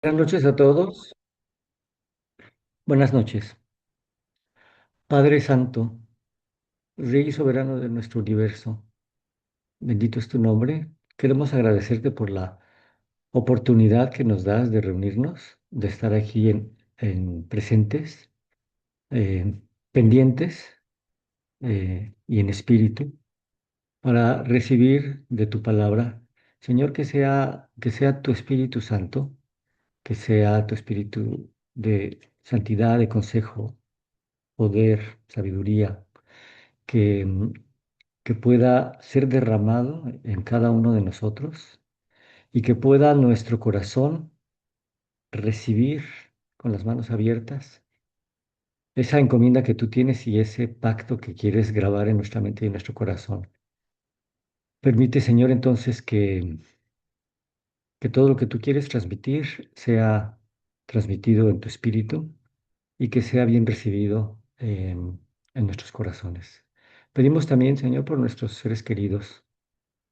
Buenas noches a todos. Buenas noches. Padre Santo, Rey soberano de nuestro universo, bendito es tu nombre. Queremos agradecerte por la oportunidad que nos das de reunirnos, de estar aquí en presentes, eh, pendientes y en espíritu, para recibir de tu palabra. Señor, que sea tu Espíritu Santo, que sea tu Espíritu de santidad, de consejo, poder, sabiduría que, que pueda ser derramado en cada uno de nosotros y que pueda nuestro corazón recibir con las manos abiertas esa encomienda que tú tienes y ese pacto que quieres grabar en nuestra mente y en nuestro corazón. Permite, Señor, entonces que todo lo que tú quieres transmitir sea transmitido en tu espíritu y que sea bien recibido en nuestros corazones. Pedimos también, Señor, por nuestros seres queridos,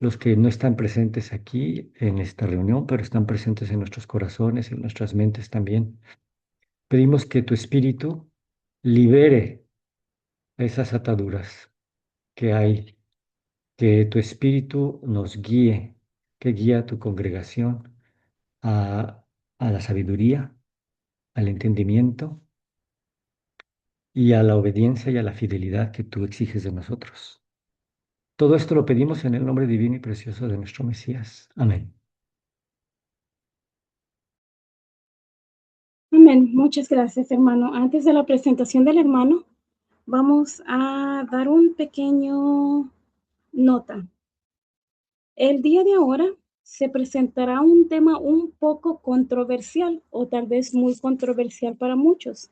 los que no están presentes aquí en esta reunión, pero están presentes en nuestros corazones, en nuestras mentes también. Pedimos que tu espíritu libere esas ataduras que hay, que tu espíritu nos guíe, que guíe a tu congregación a, a la sabiduría, al entendimiento y a la obediencia y a la fidelidad que tú exiges de nosotros. Todo esto lo pedimos en el nombre divino y precioso de nuestro Mesías. Amén. Amén. Muchas gracias, hermano. Antes de la presentación del hermano, vamos a dar un pequeño nota. El día de ahora se presentará un tema un poco controversial o tal vez muy controversial para muchos,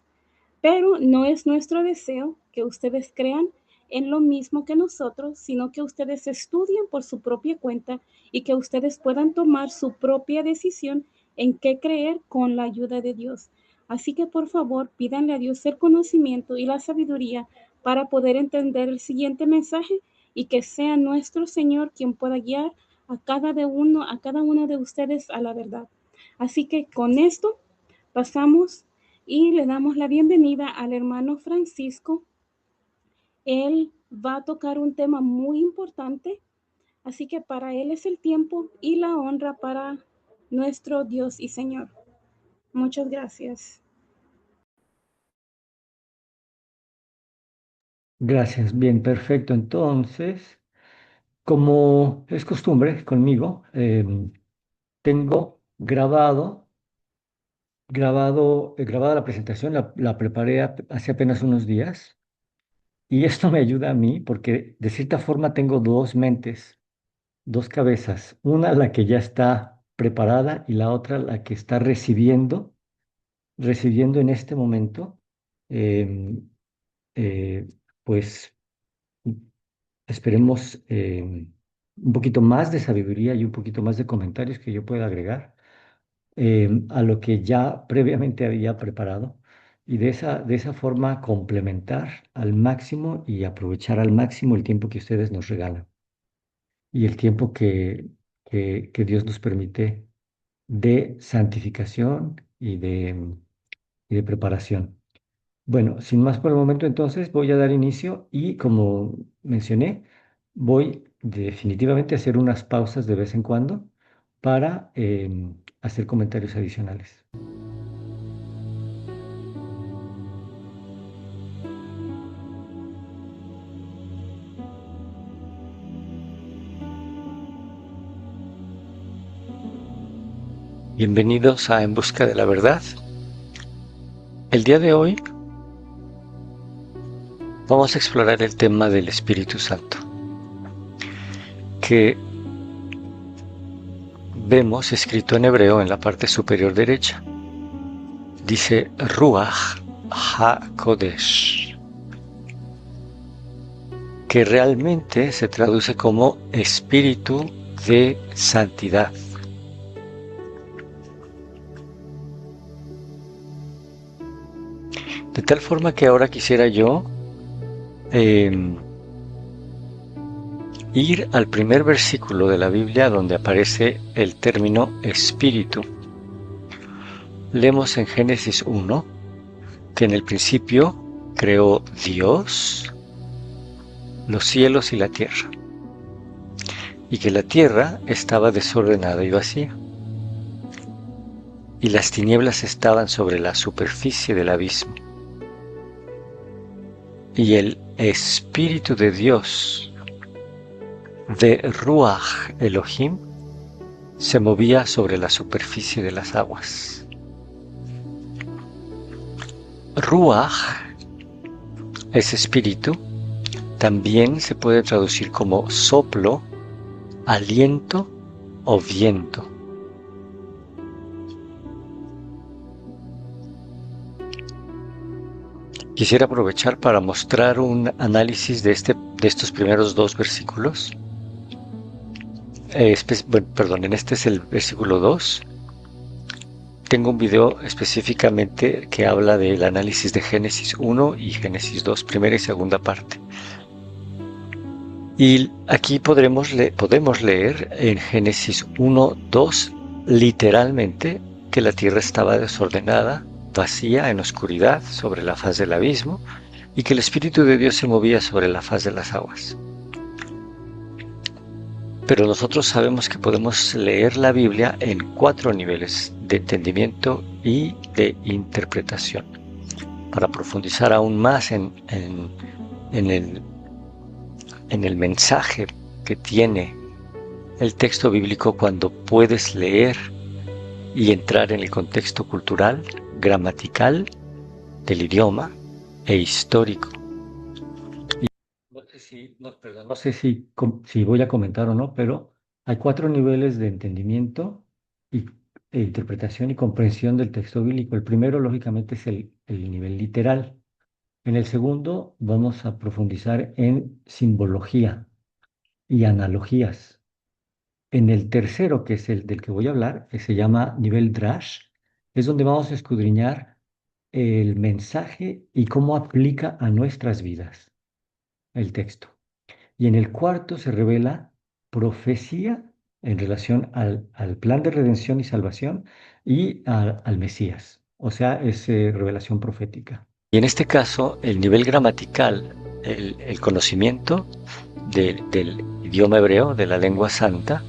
pero no es nuestro deseo que ustedes crean en lo mismo que nosotros, sino que ustedes estudien por su propia cuenta y que ustedes puedan tomar su propia decisión en qué creer con la ayuda de Dios. Así que por favor pídanle a Dios el conocimiento y la sabiduría para poder entender el siguiente mensaje y que sea nuestro Señor quien pueda guiar a cada uno de ustedes a la verdad. Así que con esto pasamos y le damos la bienvenida al hermano Francisco. Él va a tocar un tema muy importante, así que para él es el tiempo y la honra para nuestro Dios y Señor. Muchas gracias. Gracias. Bien, perfecto. Entonces, como es costumbre conmigo, tengo grabada la presentación, la preparé hace apenas unos días y esto me ayuda a mí porque de cierta forma tengo dos mentes, dos cabezas, una la que ya está preparada y la otra la que está recibiendo en este momento, em, eh, pues esperemos un poquito más de sabiduría y un poquito más de comentarios que yo pueda agregar a lo que ya previamente había preparado y de esa forma complementar al máximo y aprovechar al máximo el tiempo que ustedes nos regalan y el tiempo que Dios nos permite de santificación y de preparación. Bueno, sin más por el momento, entonces voy a dar inicio y como mencioné, voy definitivamente a hacer unas pausas de vez en cuando para hacer comentarios adicionales. Bienvenidos a En Busca de la Verdad. El día de hoy vamos a explorar el tema del Espíritu Santo, que vemos escrito en hebreo en la parte superior derecha. Dice Ruach HaKodesh, que realmente se traduce como Espíritu de Santidad. De tal forma que ahora quisiera yo ir al primer versículo de la Biblia donde aparece el término espíritu, leemos en Génesis 1 que en el principio creó Dios los cielos y la tierra, y que la tierra estaba desordenada y vacía, y las tinieblas estaban sobre la superficie del abismo, y el Espíritu de Dios, de Ruach Elohim, se movía sobre la superficie de las aguas. Ruach, ese espíritu, también se puede traducir como soplo, aliento o viento. Quisiera aprovechar para mostrar un análisis de estos primeros dos versículos. En este es el versículo 2. Tengo un video específicamente que habla del análisis de Génesis 1 y Génesis 2, primera y segunda parte. Y aquí podemos leer en Génesis 1, 2, literalmente, que la tierra estaba desordenada, vacía, en oscuridad, sobre la faz del abismo, y que el Espíritu de Dios se movía sobre la faz de las aguas. Pero nosotros sabemos que podemos leer la Biblia en 4 niveles de entendimiento y de interpretación. Para profundizar aún más en el mensaje que tiene el texto bíblico cuando puedes leer y entrar en el contexto cultural, gramatical del idioma e histórico. No sé si voy a comentar o no, pero hay 4 niveles de entendimiento e interpretación y comprensión del texto bíblico. El primero, lógicamente, es el nivel literal. En el segundo, vamos a profundizar en simbología y analogías. En el tercero, que es el del que voy a hablar, que se llama nivel Drash, es donde vamos a escudriñar el mensaje y cómo aplica a nuestras vidas el texto. Y en el cuarto se revela profecía en relación al plan de redención y salvación y al Mesías. O sea, es revelación profética. Y en este caso, el nivel gramatical, el conocimiento del idioma hebreo, de la lengua santa,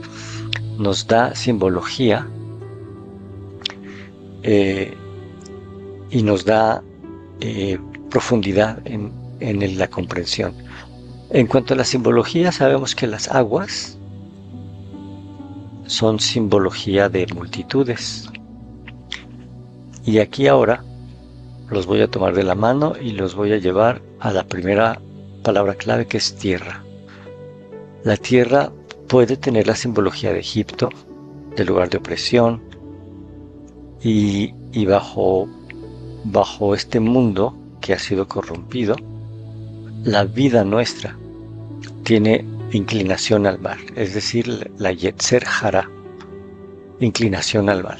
nos da simbología y nos da profundidad en la comprensión. En cuanto a la simbología, sabemos que las aguas son simbología de multitudes. Y aquí ahora los voy a tomar de la mano y los voy a llevar a la primera palabra clave, que es tierra. La tierra puede tener la simbología de Egipto, del lugar de opresión, y bajo este mundo que ha sido corrompido, la vida nuestra tiene inclinación al mal, es decir, la Yetzer Hara, inclinación al mal.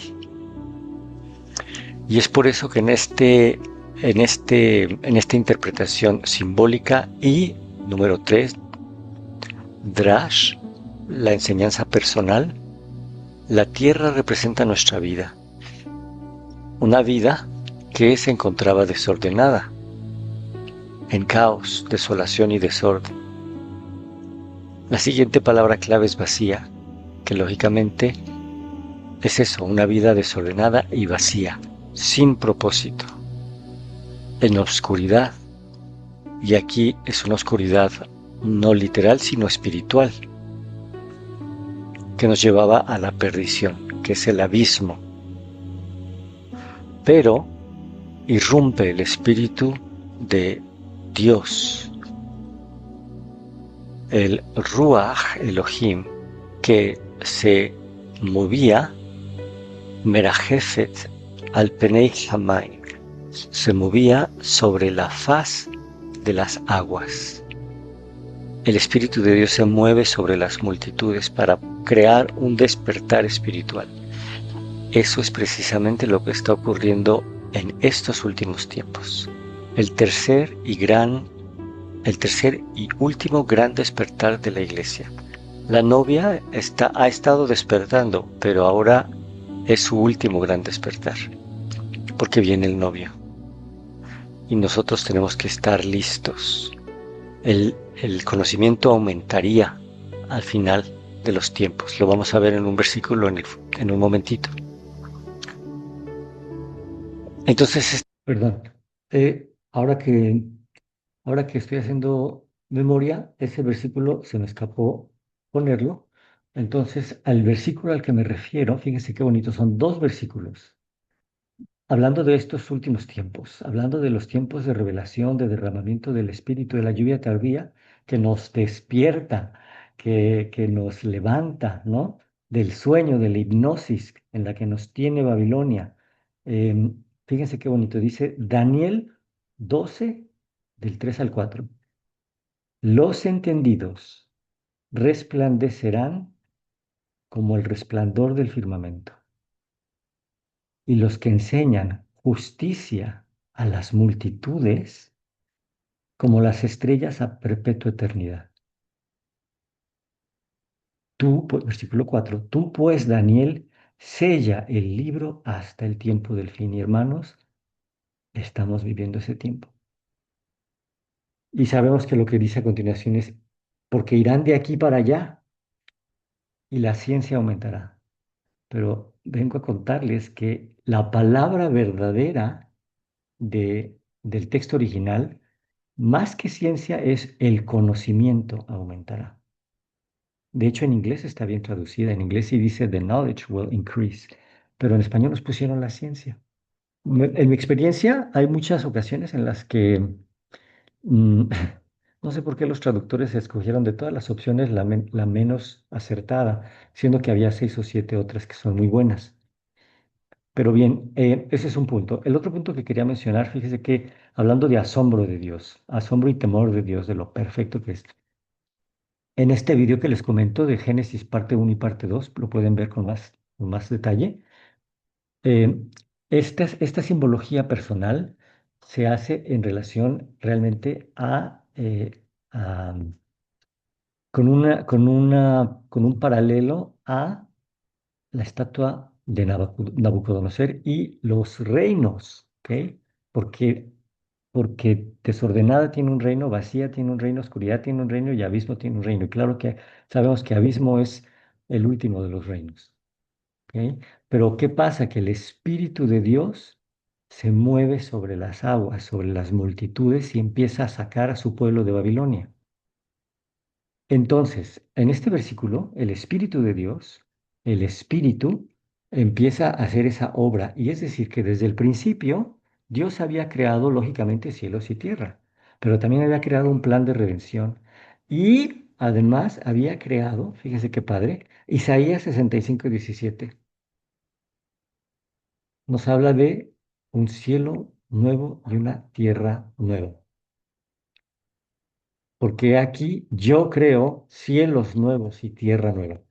Y es por eso que en esta interpretación simbólica y número 3, Drash, la enseñanza personal, la tierra representa nuestra vida, una vida que se encontraba desordenada, en caos, desolación y desorden. La siguiente palabra clave es vacía, que lógicamente es eso, una vida desordenada y vacía, sin propósito, en oscuridad. Y aquí es una oscuridad no literal, sino espiritual, que nos llevaba a la perdición, que es el abismo. Pero irrumpe el Espíritu de Dios, el Ruach Elohim, que se movía, Merajefet al Penei Hamayim, se movía sobre la faz de las aguas. El Espíritu de Dios se mueve sobre las multitudes para crear un despertar espiritual. Eso es precisamente lo que está ocurriendo en estos últimos tiempos. El tercer y último gran despertar de la iglesia. La novia ha estado despertando, pero ahora es su último gran despertar. porque viene el novio. Y nosotros tenemos que estar listos. El conocimiento aumentaría al final de los tiempos. Lo vamos a ver en un versículo en un momentito. Entonces, perdón, ahora que estoy haciendo memoria, ese versículo se me escapó ponerlo. Entonces, al versículo al que me refiero, fíjense qué bonito, son dos versículos. Hablando de estos últimos tiempos, hablando de los tiempos de revelación, de derramamiento del Espíritu, de la lluvia tardía, que nos despierta, que nos levanta, ¿no? Del sueño, de la hipnosis en la que nos tiene Babilonia. Fíjense qué bonito, dice Daniel 12, del 3 al 4. Los entendidos resplandecerán como el resplandor del firmamento, y los que enseñan justicia a las multitudes como las estrellas a perpetua eternidad. Tú, versículo 4, tú pues, Daniel, sella el libro hasta el tiempo del fin. Y hermanos, estamos viviendo ese tiempo. Y sabemos que lo que dice a continuación es, porque irán de aquí para allá y la ciencia aumentará. Pero vengo a contarles que la palabra verdadera del texto original, más que ciencia, es el conocimiento aumentará. De hecho, en inglés está bien traducida. En inglés sí dice the knowledge will increase, pero en español nos pusieron la ciencia. En mi experiencia, hay muchas ocasiones en las que mm, no sé por qué los traductores escogieron de todas las opciones la menos acertada, siendo que había 6 o 7 otras que son muy buenas. Pero bien, ese es un punto. El otro punto que quería mencionar, fíjese que hablando de asombro de Dios, asombro y temor de Dios, de lo perfecto que es. En este video que les comento de Génesis parte 1 y parte 2, lo pueden ver con más detalle. eh, esta simbología personal se hace en relación realmente a, con un paralelo a la estatua de Nabucodonosor y los reinos, ¿ok? Porque, porque desordenada tiene un reino, vacía tiene un reino, oscuridad tiene un reino y abismo tiene un reino. Y claro que sabemos que abismo es el último de los reinos, ¿ok? Pero ¿qué pasa? Que el Espíritu de Dios se mueve sobre las aguas, sobre las multitudes y empieza a sacar a su pueblo de Babilonia. Entonces, en este versículo, el Espíritu de Dios, el Espíritu, empieza a hacer esa obra. Y es decir, que desde el principio Dios había creado, lógicamente, cielos y tierra, pero también había creado un plan de redención. Y además había creado, fíjese qué padre, Isaías 65:17 nos habla de un cielo nuevo y una tierra nueva. Porque aquí yo creo cielos nuevos y tierra nueva.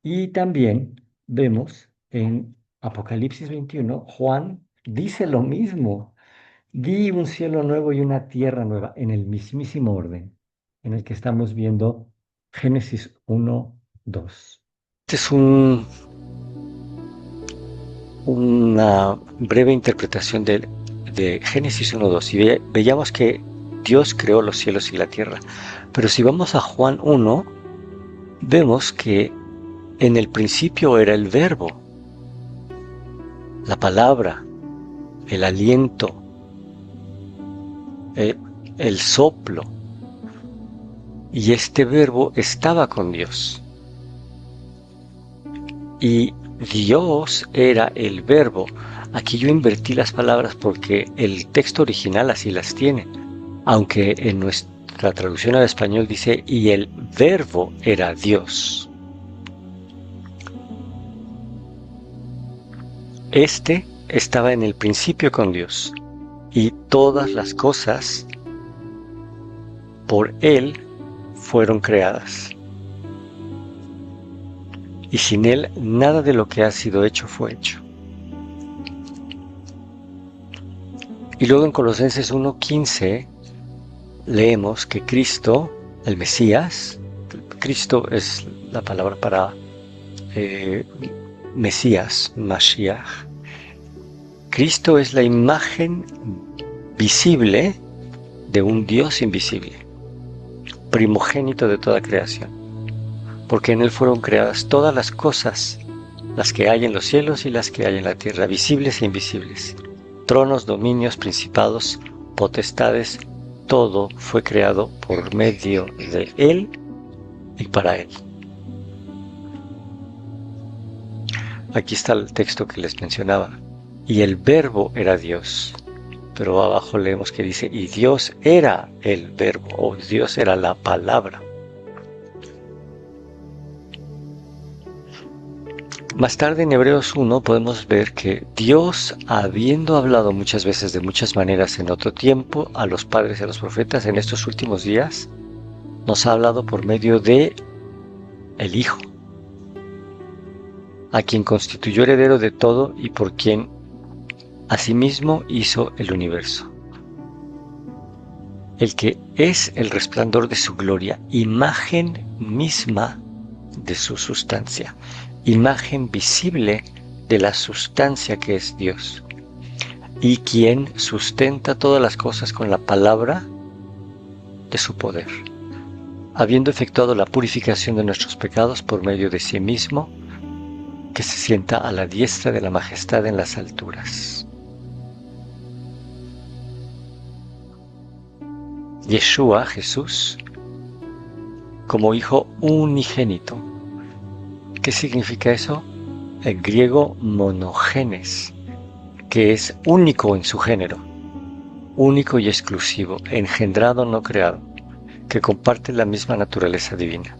Y también vemos en Apocalipsis 21, Juan dice lo mismo. Vi un cielo nuevo y una tierra nueva en el mismísimo orden en el que estamos viendo Génesis 1:2. Este es una breve interpretación de Génesis 1:2 y veíamos que Dios creó los cielos y la tierra. Pero si vamos a Juan 1, vemos que en el principio era el verbo, la palabra, el aliento, el soplo. Y este verbo estaba con Dios. Y Dios era el verbo. Aquí yo invertí las palabras porque el texto original así las tiene. Aunque en nuestra traducción al español dice, y el verbo era Dios. Este estaba en el principio con Dios, y todas las cosas por Él fueron creadas. Y sin Él nada de lo que ha sido hecho fue hecho. Y luego en Colosenses 1:15 leemos que Cristo, el Mesías, Cristo es la palabra para Mesías, Mashiach, Cristo es la imagen visible de un Dios invisible, primogénito de toda creación, porque en Él fueron creadas todas las cosas, las que hay en los cielos y las que hay en la tierra, visibles e invisibles, tronos, dominios, principados, potestades, todo fue creado por medio de Él y para Él. Aquí está el texto que les mencionaba. Y el verbo era Dios. Pero abajo leemos que dice, y Dios era el verbo, o Dios era la palabra. Más tarde en Hebreos 1 podemos ver que Dios, habiendo hablado muchas veces de muchas maneras en otro tiempo a los padres y a los profetas, en estos últimos días, nos ha hablado por medio de el Hijo, a quien constituyó heredero de todo y por quien asimismo hizo el universo. El que es el resplandor de su gloria, imagen misma de su sustancia, imagen visible de la sustancia que es Dios, y quien sustenta todas las cosas con la palabra de su poder, habiendo efectuado la purificación de nuestros pecados por medio de sí mismo, que se sienta a la diestra de la majestad en las alturas. Yeshua, Jesús, como Hijo unigénito. ¿Qué significa eso? En griego, monogenes, que es único en su género, único y exclusivo, engendrado, no creado, que comparte la misma naturaleza divina.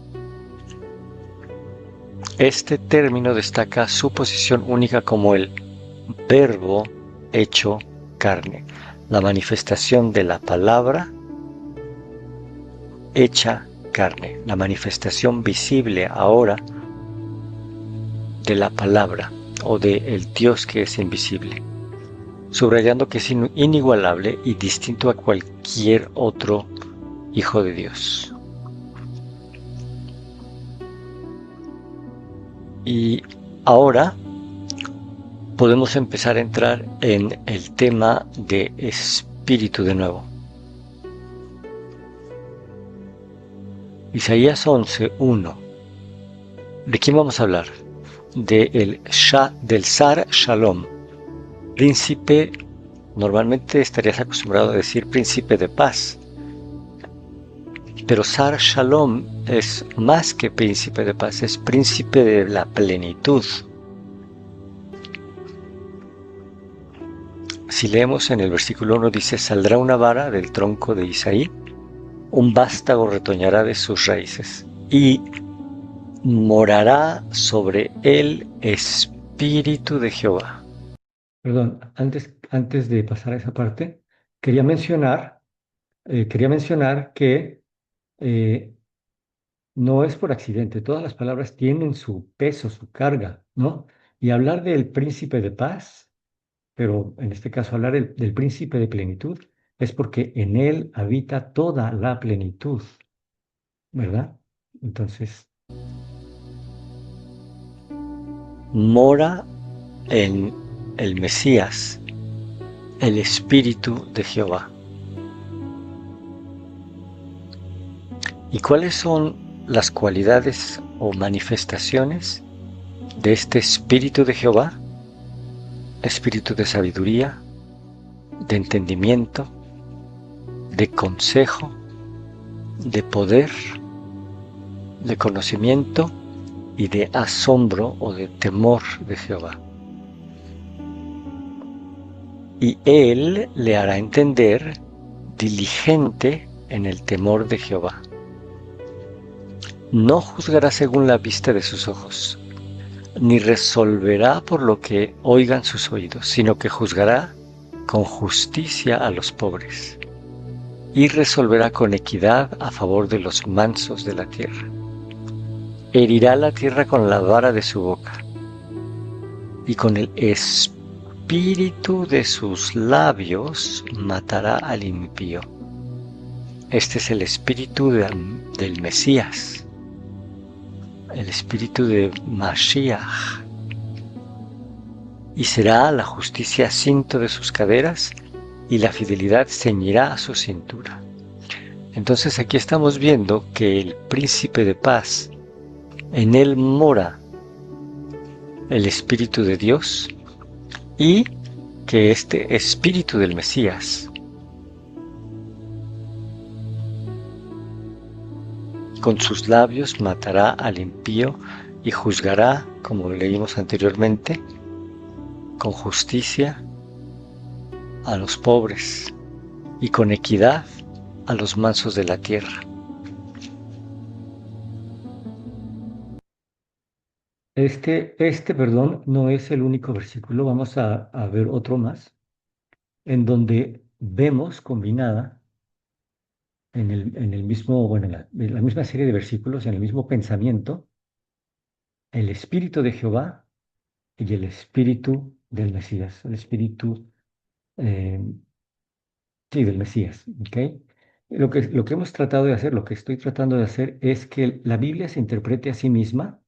Este término destaca su posición única como el Verbo hecho carne, la manifestación de la palabra hecha carne, la manifestación visible ahora de la palabra o de el Dios que es invisible, subrayando que es inigualable y distinto a cualquier otro Hijo de Dios. Y ahora podemos empezar a entrar en el tema de espíritu de nuevo. Isaías 11:1. ¿De quién vamos a hablar? Del Sar Shalom, príncipe. Normalmente estarías acostumbrado a decir príncipe de paz, pero Sar Shalom es más que príncipe de paz, es príncipe de la plenitud. Si leemos en el versículo 1 dice, saldrá una vara del tronco de Isaí, un vástago retoñará de sus raíces, y morará sobre el Espíritu de Jehová. Perdón, antes de pasar a esa parte, quería mencionar que no es por accidente, todas las palabras tienen su peso, su carga, ¿no? Y hablar del príncipe de paz, pero en este caso hablar del príncipe de plenitud, es porque en él habita toda la plenitud, ¿verdad? Entonces, mora en el Mesías, el Espíritu de Jehová. ¿Y cuáles son las cualidades o manifestaciones de este Espíritu de Jehová? Espíritu de sabiduría, de entendimiento, de consejo, de poder, de conocimiento y de asombro o de temor de Jehová. Y Él le hará entender diligente en el temor de Jehová. No juzgará según la vista de sus ojos, ni resolverá por lo que oigan sus oídos, sino que juzgará con justicia a los pobres, y resolverá con equidad a favor de los mansos de la tierra. Herirá la tierra con la vara de su boca, y con el espíritu de sus labios matará al impío. Este es el espíritu del Mesías, el espíritu de Mashiach. y será la justicia cinto de sus caderas, y la fidelidad ceñirá su cintura. Entonces aquí estamos viendo que el príncipe de paz, en él mora el Espíritu de Dios, y que este Espíritu del Mesías con sus labios matará al impío y juzgará, como leímos anteriormente, con justicia a los pobres y con equidad a los mansos de la tierra. Perdón, no es el único versículo. Vamos a ver otro más, en donde vemos combinada en el mismo, bueno, en la misma serie de versículos, en el mismo pensamiento, el Espíritu de Jehová y el Espíritu del Mesías, el Espíritu, eh, sí, del Mesías, ¿ok? Lo que hemos tratado de hacer, lo que estoy tratando de hacer es que la Biblia se interprete a sí misma.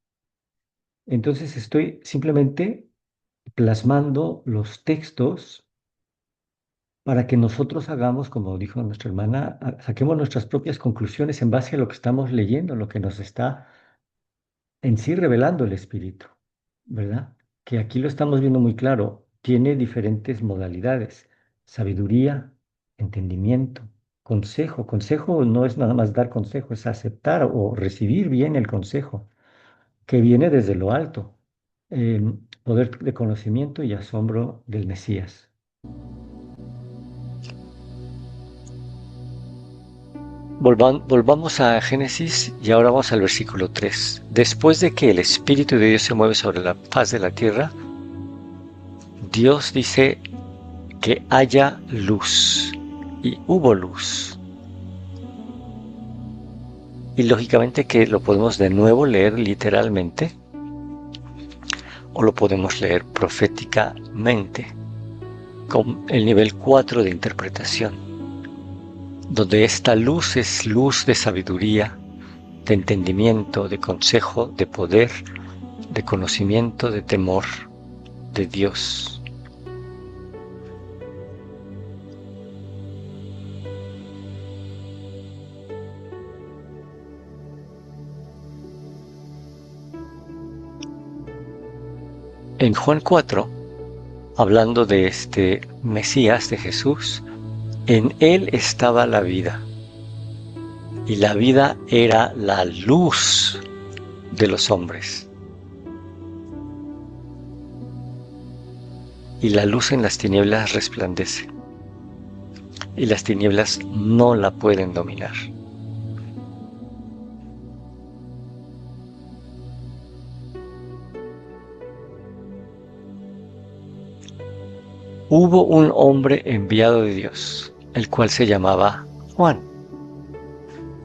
Entonces estoy simplemente plasmando los textos para que nosotros hagamos, como dijo nuestra hermana, saquemos nuestras propias conclusiones en base a lo que estamos leyendo, lo que nos está en sí revelando el Espíritu, ¿verdad? Que aquí lo estamos viendo muy claro, tiene diferentes modalidades: sabiduría, entendimiento, consejo. Consejo no es nada más dar consejo, es aceptar o recibir bien el consejo, que viene desde lo alto. Poder de conocimiento y asombro del Mesías. Volvamos a Génesis y ahora vamos al versículo 3. Después de que el Espíritu de Dios se mueve sobre la faz de la tierra, Dios dice que haya luz, y hubo luz. Y lógicamente que lo podemos de nuevo leer literalmente o lo podemos leer proféticamente con el nivel 4 de interpretación, donde esta luz es luz de sabiduría, de entendimiento, de consejo, de poder, de conocimiento, de temor de Dios. En Juan 4, hablando de este Mesías, de Jesús, en él estaba la vida, y la vida era la luz de los hombres. Y la luz en las tinieblas resplandece, y las tinieblas no la pueden dominar. Hubo un hombre enviado de Dios, el cual se llamaba Juan.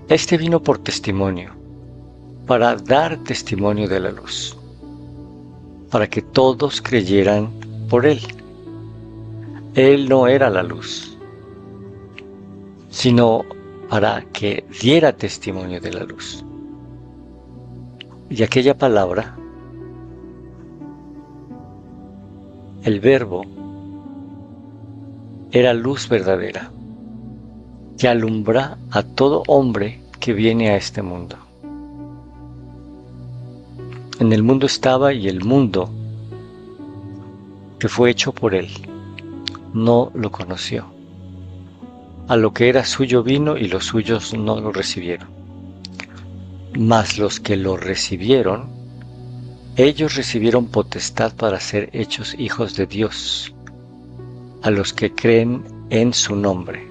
Este vino por testimonio, para dar testimonio de la luz, para que todos creyeran por él. Él no era la luz, sino para que diera testimonio de la luz. Y aquella palabra, el verbo, era luz verdadera, que alumbra a todo hombre que viene a este mundo. En el mundo estaba, y el mundo, que fue hecho por él, no lo conoció. A lo que era suyo vino, y los suyos no lo recibieron. Mas los que lo recibieron, ellos recibieron potestad para ser hechos hijos de Dios, a los que creen en su nombre,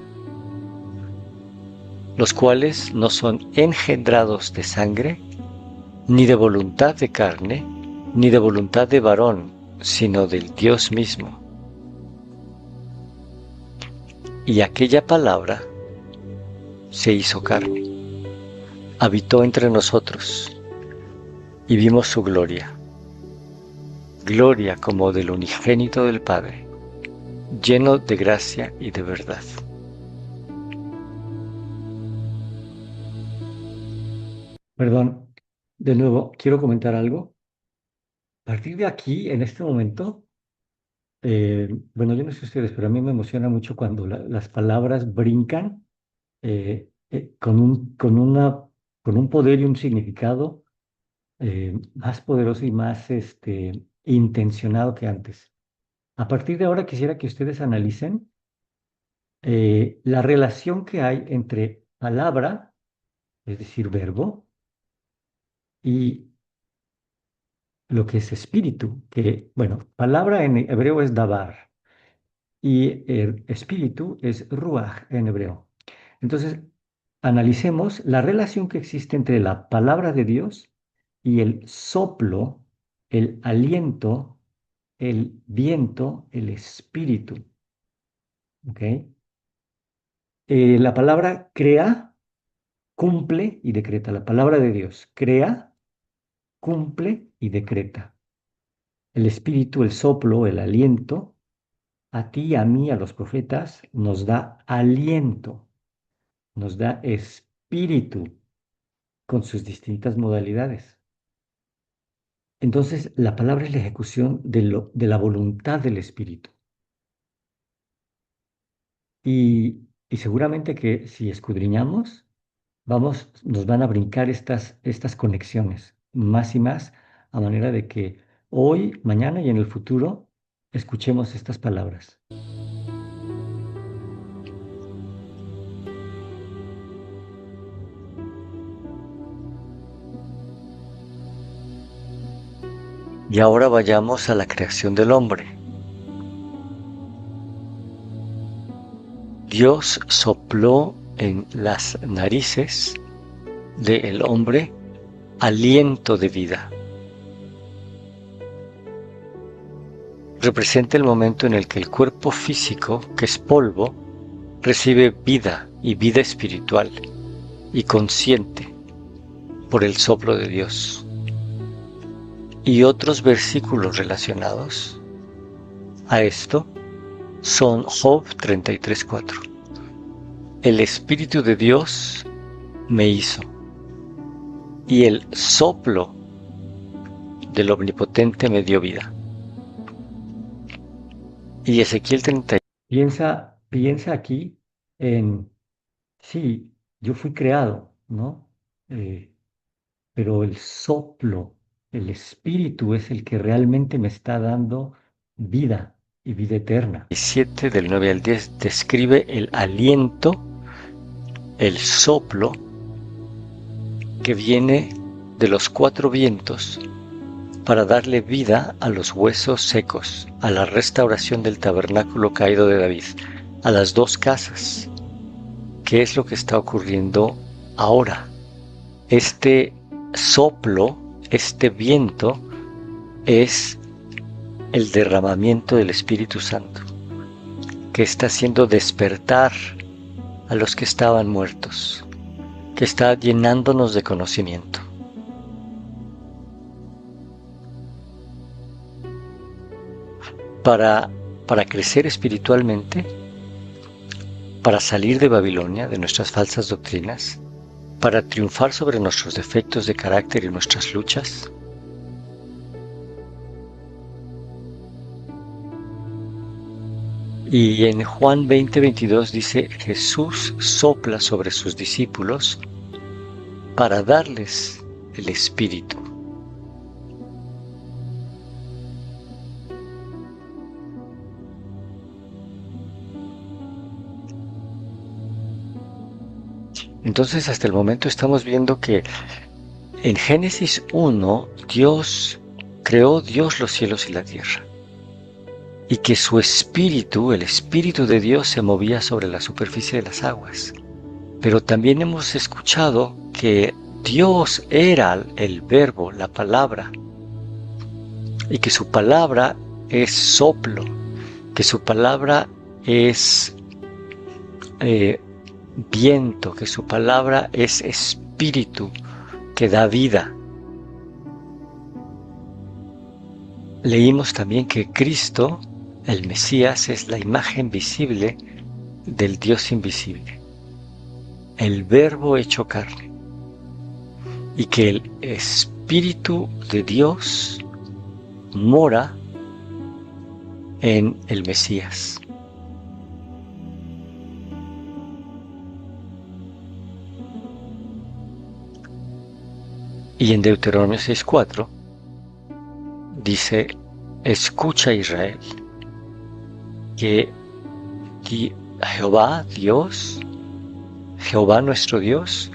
los cuales no son engendrados de sangre, ni de voluntad de carne, ni de voluntad de varón, sino del Dios mismo. Y aquella palabra se hizo carne, habitó entre nosotros, y vimos su gloria, gloria como del unigénito del Padre, lleno de gracia y de verdad. Perdón, de nuevo, quiero comentar algo. A partir de aquí, en este momento, Bueno, yo no sé ustedes, pero a mí me emociona mucho cuando las palabras brincan con un poder y un significado más poderoso y más intencionado que antes. A partir de ahora quisiera que ustedes analicen la relación que hay entre palabra, es decir, verbo, y lo que es espíritu, que, bueno, palabra en hebreo es dabar y el espíritu es ruach en hebreo. Entonces, analicemos la relación que existe entre la palabra de Dios y el soplo, el aliento, el viento, el espíritu. ¿Ok? La palabra crea, cumple y decreta. La palabra de Dios crea, cumple y decreta. El espíritu, el soplo, el aliento, a ti, a mí, a los profetas, nos da aliento, nos da espíritu con sus distintas modalidades. Entonces, la palabra es la ejecución de la voluntad del espíritu. Y seguramente que si escudriñamos, nos van a brincar estas conexiones más y más, a manera de que hoy, mañana y en el futuro escuchemos estas palabras. Y ahora vayamos a la creación del hombre. Dios sopló en las narices del hombre aliento de vida. Representa el momento en el que el cuerpo físico, que es polvo, recibe vida y vida espiritual y consciente por el soplo de Dios. Y otros versículos relacionados a esto son Job 33:4. El Espíritu de Dios me hizo, y el soplo del Omnipotente me dio vida. Y Ezequiel 30. Piensa aquí en, sí, yo fui creado, ¿no? Pero el soplo, el espíritu es el que realmente me está dando vida y vida eterna. 7 del 9 al 10 describe el aliento, el soplo que viene de los 4 vientos para darle vida a los huesos secos, a la restauración del tabernáculo caído de David, a las 2 casas. ¿Qué es lo que está ocurriendo ahora? Este soplo, este viento, es el derramamiento del Espíritu Santo, que está haciendo despertar a los que estaban muertos, que está llenándonos de conocimiento. Para crecer espiritualmente, para salir de Babilonia, de nuestras falsas doctrinas, para triunfar sobre nuestros defectos de carácter y nuestras luchas. Y en Juan 20:22 dice, Jesús sopla sobre sus discípulos para darles el Espíritu. Entonces, hasta el momento estamos viendo que en Génesis 1, creó Dios los cielos y la tierra, y que su espíritu, el Espíritu de Dios, se movía sobre la superficie de las aguas. Pero también hemos escuchado que Dios era el verbo, la palabra, y que su palabra es soplo, que su palabra es viento, que su palabra es espíritu que da vida. Leímos también que Cristo, el Mesías, es la imagen visible del Dios invisible, el Verbo hecho carne, y que el Espíritu de Dios mora en el Mesías. Y en Deuteronomio 6:4 dice: escucha, Israel, que Jehová Dios, Jehová nuestro Dios,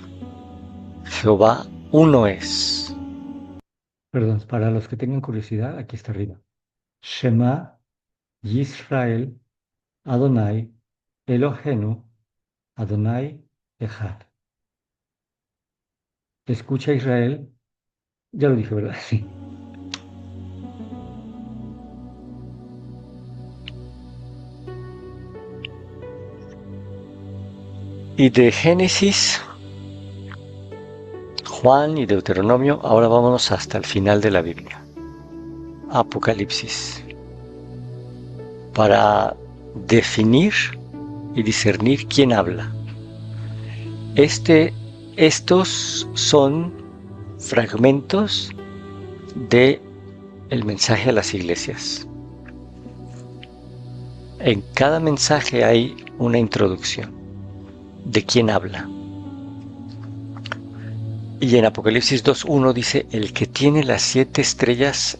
Jehová uno es. Perdón, para los que tengan curiosidad, aquí está arriba. Shema Yisrael Adonai Elohenu Adonai Echad. Escucha, Israel. Ya lo dije, ¿verdad? Sí. Y de Génesis, Juan y Deuteronomio, ahora vámonos hasta el final de la Biblia. Apocalipsis. Para definir y discernir quién habla. Estos son fragmentos de el mensaje a las iglesias. En cada mensaje hay una introducción de quién habla. Y en Apocalipsis 2:1 dice: el que tiene las 7 estrellas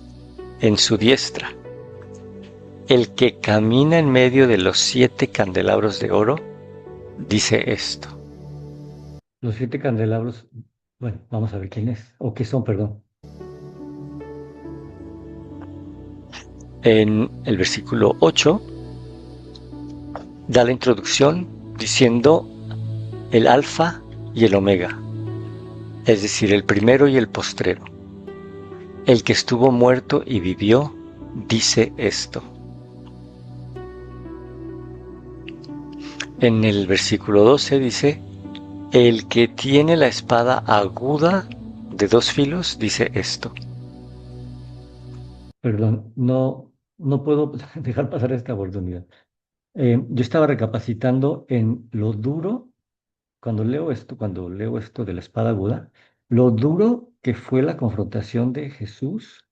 en su diestra, el que camina en medio de los 7 candelabros de oro, dice esto. Los 7 candelabros, bueno, vamos a ver quién es, o qué son, perdón. En el versículo 8 da la introducción diciendo el alfa y el omega, es decir, el primero y el postrero. El que estuvo muerto y vivió, dice esto. En el versículo 12 dice: el que tiene la espada aguda de 2 filos, dice esto. Perdón, no puedo dejar pasar esta oportunidad. Yo estaba recapacitando en lo duro, cuando leo esto de la espada aguda, lo duro que fue la confrontación de Jesús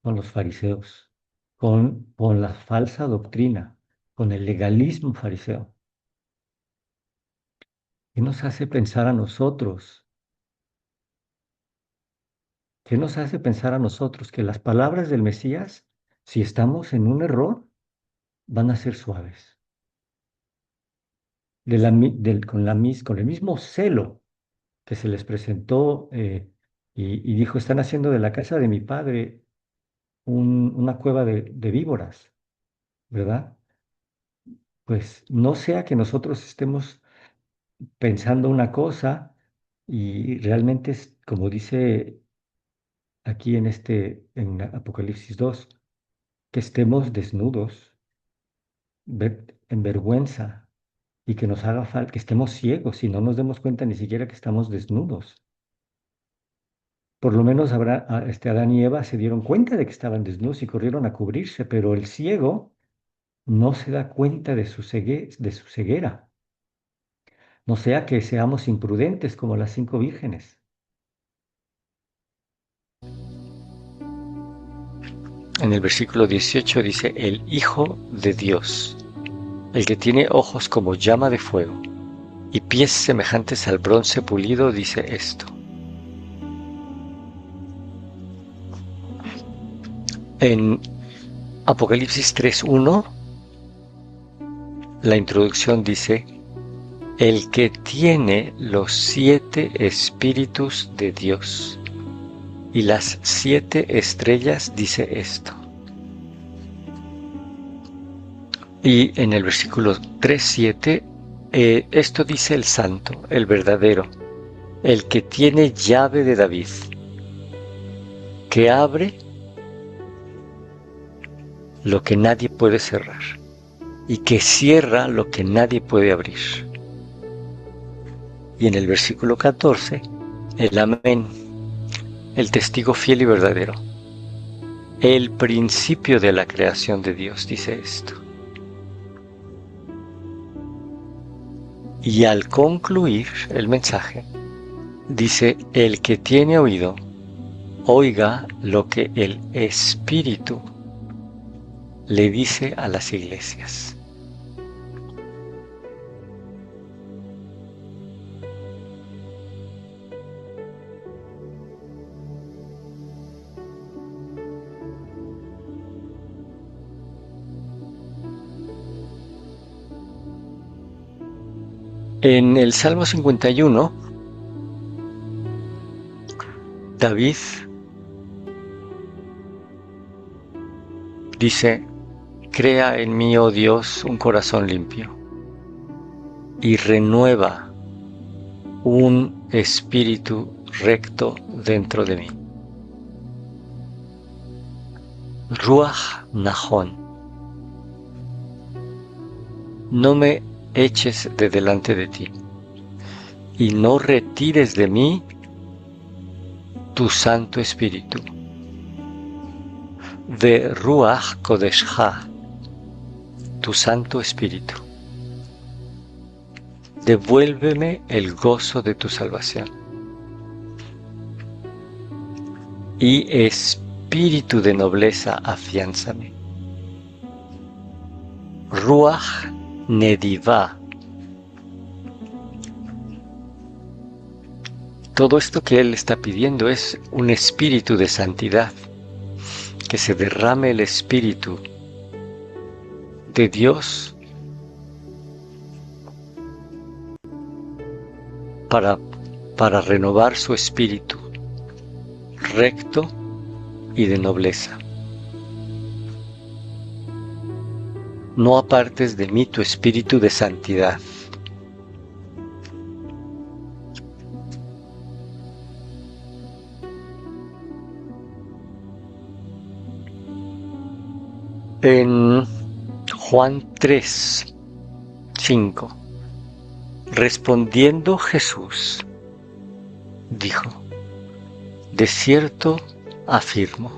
con los fariseos, con la falsa doctrina, con el legalismo fariseo. ¿Qué nos hace pensar a nosotros? ¿Qué nos hace pensar a nosotros que las palabras del Mesías, si estamos en un error, van a ser suaves? Con el mismo celo que se les presentó y dijo: están haciendo de la casa de mi padre una cueva de víboras, ¿verdad? Pues no sea que nosotros estemos pensando una cosa y realmente es como dice aquí en Apocalipsis 2, que estemos desnudos, en vergüenza, y que nos haga falta, que estemos ciegos y no nos demos cuenta ni siquiera que estamos desnudos. Por lo menos Adán y Eva se dieron cuenta de que estaban desnudos y corrieron a cubrirse, pero el ciego no se da cuenta de su ceguera. No sea que seamos imprudentes como las 5 vírgenes. En el versículo 18 dice: el Hijo de Dios, el que tiene ojos como llama de fuego y pies semejantes al bronce pulido, dice esto. En Apocalipsis 3:1, la introducción dice: el que tiene los 7 espíritus de Dios y las 7 estrellas, dice esto. Y en el versículo 3:7, esto dice el santo, el verdadero, el que tiene llave de David, que abre lo que nadie puede cerrar y que cierra lo que nadie puede abrir. Y en el versículo 14, el amén, el testigo fiel y verdadero, el principio de la creación de Dios, dice esto. Y al concluir el mensaje, dice: el que tiene oído, oiga lo que el Espíritu le dice a las iglesias. En el Salmo 51, David dice: crea en mí, oh Dios, un corazón limpio y renueva un espíritu recto dentro de mí. Ruach Nahón, no me eches de delante de ti y no retires de mí tu Santo Espíritu. De Ruach Kodeshá, tu Santo Espíritu. Devuélveme el gozo de tu salvación. Y espíritu de nobleza afiánzame. Ruach Nedivá. Todo esto que él está pidiendo es un espíritu de santidad, que se derrame el espíritu de Dios para renovar su espíritu recto y de nobleza. No apartes de mí tu espíritu de santidad. En Juan 3, 5, respondiendo Jesús, dijo: de cierto afirmo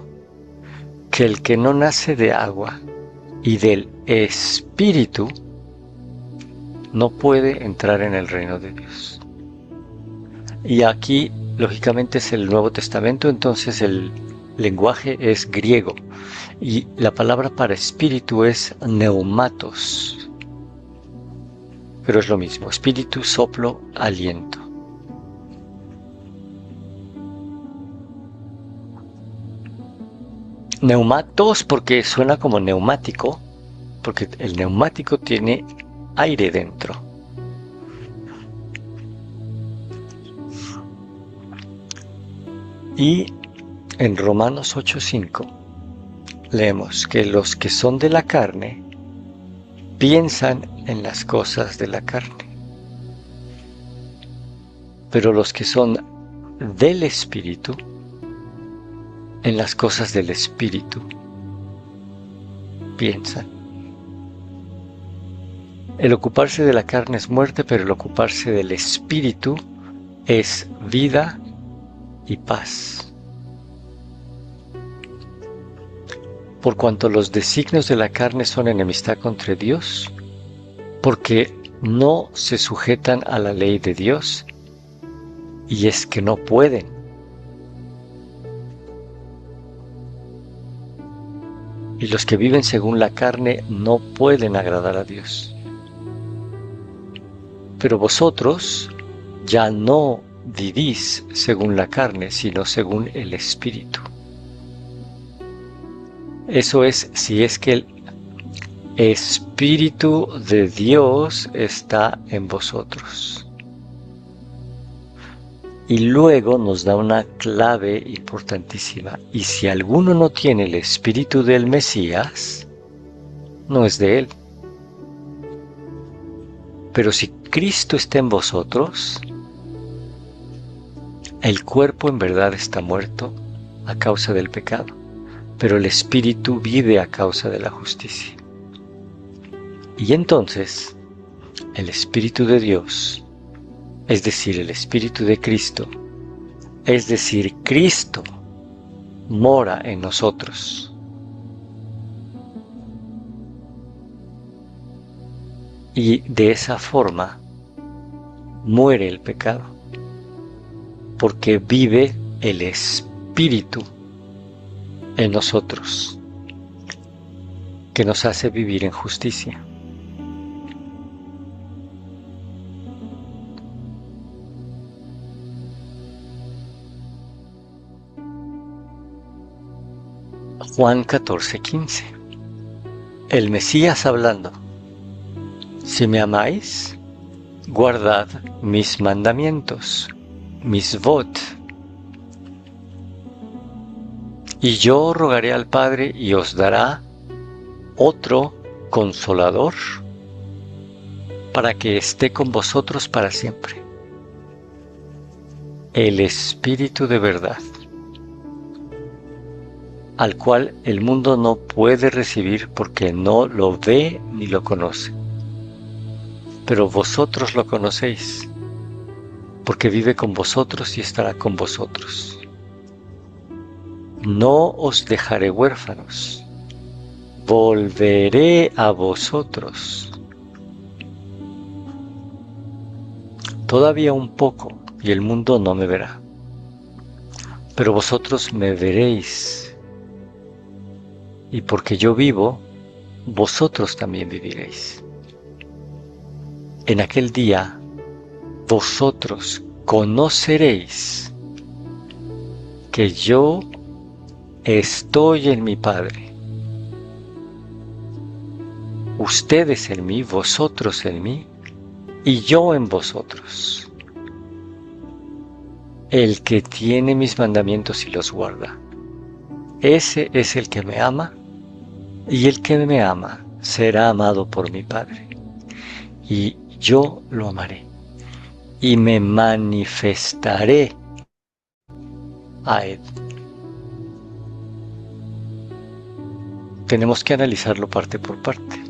que el que no nace de agua y del Espíritu no puede entrar en el reino de Dios. Y aquí, lógicamente, es el Nuevo Testamento, entonces el lenguaje es griego. Y la palabra para espíritu es neumatos. Pero es lo mismo, espíritu, soplo, aliento. Neumatos porque suena como neumático, porque el neumático tiene aire dentro. Y en Romanos 8:5 leemos que los que son de la carne piensan en las cosas de la carne, pero los que son del Espíritu, en las cosas del Espíritu piensan. El ocuparse de la carne es muerte, pero el ocuparse del Espíritu es vida y paz. Por cuanto los designios de la carne son enemistad contra Dios, porque no se sujetan a la ley de Dios, y es que no pueden. Y los que viven según la carne no pueden agradar a Dios. Pero vosotros ya no vivís según la carne, sino según el Espíritu. Eso es, si es que el Espíritu de Dios está en vosotros. Y luego nos da una clave importantísima. Y si alguno no tiene el Espíritu del Mesías, no es de él. Pero si Cristo está en vosotros, el cuerpo en verdad está muerto a causa del pecado, pero el Espíritu vive a causa de la justicia. Y entonces, el Espíritu de Dios, es decir, el Espíritu de Cristo, es decir, Cristo, mora en nosotros. Y de esa forma muere el pecado, porque vive el Espíritu en nosotros. que nos hace vivir en justicia. Juan 14:15. El Mesías hablando. Si me amáis, guardad mis mandamientos, mis vot. Y yo rogaré al Padre y os dará otro consolador para que esté con vosotros para siempre. El Espíritu de verdad, al cual el mundo no puede recibir porque no lo ve ni lo conoce. Pero vosotros lo conocéis, porque vive con vosotros y estará con vosotros. No os dejaré huérfanos, volveré a vosotros. Todavía un poco, y el mundo no me verá, pero vosotros me veréis. Y porque yo vivo, vosotros también viviréis. En aquel día, vosotros conoceréis que yo estoy en mi Padre, ustedes en mí, vosotros en mí, y yo en vosotros. El que tiene mis mandamientos y los guarda, ese es el que me ama, y el que me ama será amado por mi Padre, y yo lo amaré, y me manifestaré a él. Tenemos que analizarlo parte por parte.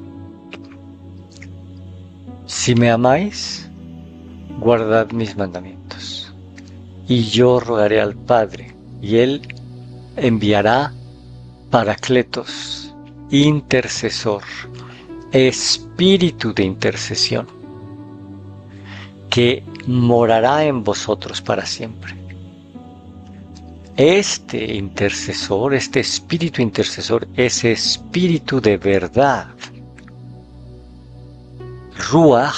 Si me amáis, guardad mis mandamientos, y yo rogaré al Padre, y él enviará Paracletos, intercesor, espíritu de intercesión, que morará en vosotros para siempre. Este intercesor, este espíritu intercesor, es espíritu de verdad. Ruach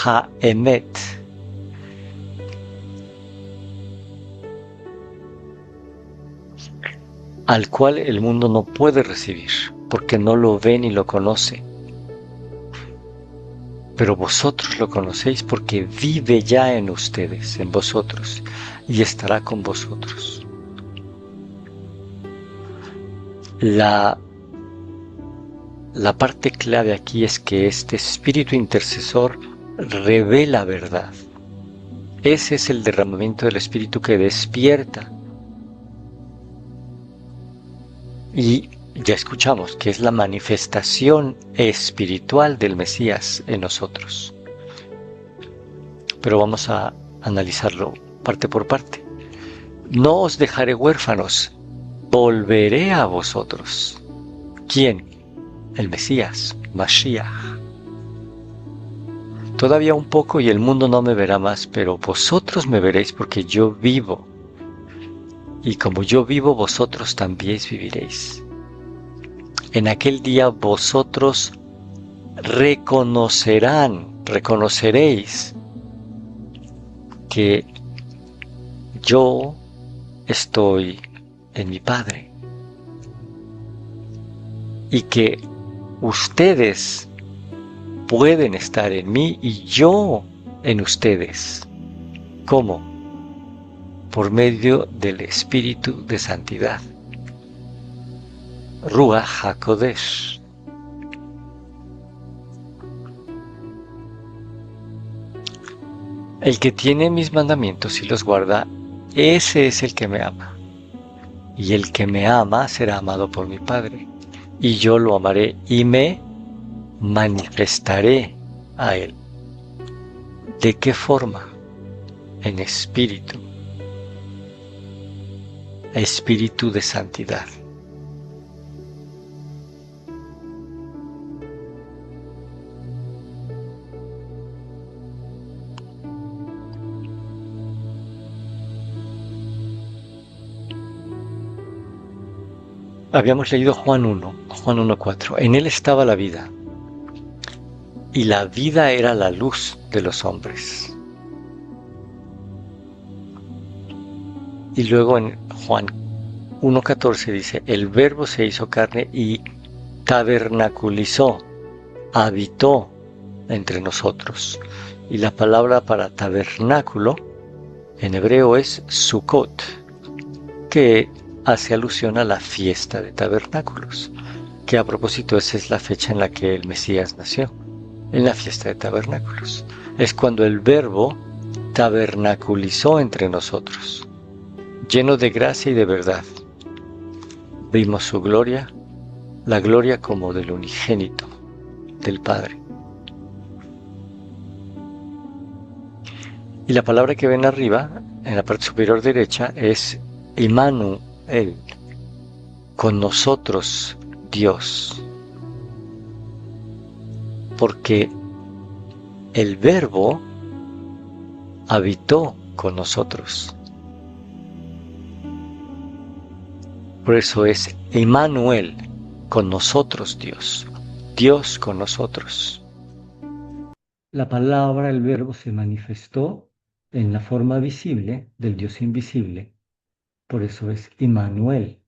HaEmet. Al cual el mundo no puede recibir, porque no lo ve ni lo conoce. Pero vosotros lo conocéis porque vive ya en ustedes, en vosotros, y estará con vosotros. La parte clave aquí es que este espíritu intercesor revela verdad. Ese es el derramamiento del espíritu que despierta. Y ya escuchamos que es la manifestación espiritual del Mesías en nosotros. Pero vamos a analizarlo parte por parte. No os dejaré huérfanos, volveré a vosotros. ¿Quién? El Mesías, Mashiach. Todavía un poco y el mundo no me verá más, pero vosotros me veréis porque yo vivo. Y como yo vivo, vosotros también viviréis. En aquel día vosotros reconoceréis que yo estoy en mi Padre y que ustedes pueden estar en mí y yo en ustedes. ¿Cómo? Por medio del Espíritu de Santidad. Ruach HaKodesh. El que tiene mis mandamientos y los guarda, ese es el que me ama. Y el que me ama será amado por mi Padre. Y yo lo amaré y me manifestaré a él. ¿De qué forma? En espíritu. Espíritu de santidad. Habíamos leído Juan 1:4. En él estaba la vida, y la vida era la luz de los hombres. Y luego en Juan 1:14 dice, el verbo se hizo carne y tabernaculizó, habitó entre nosotros. Y la palabra para tabernáculo en hebreo es Sukkot, que hace alusión a la fiesta de tabernáculos, que a propósito esa es la fecha en la que el Mesías nació, en la fiesta de tabernáculos. Es cuando el verbo tabernaculizó entre nosotros, lleno de gracia y de verdad. Vimos su gloria, la gloria como del unigénito, del Padre. Y la palabra que ven arriba, en la parte superior derecha, es Immanuel, con nosotros Dios. Porque el verbo habitó con nosotros. Por eso es Immanuel, con nosotros Dios. Dios con nosotros. La palabra, el verbo, se manifestó en la forma visible del Dios invisible. Por eso es Immanuel.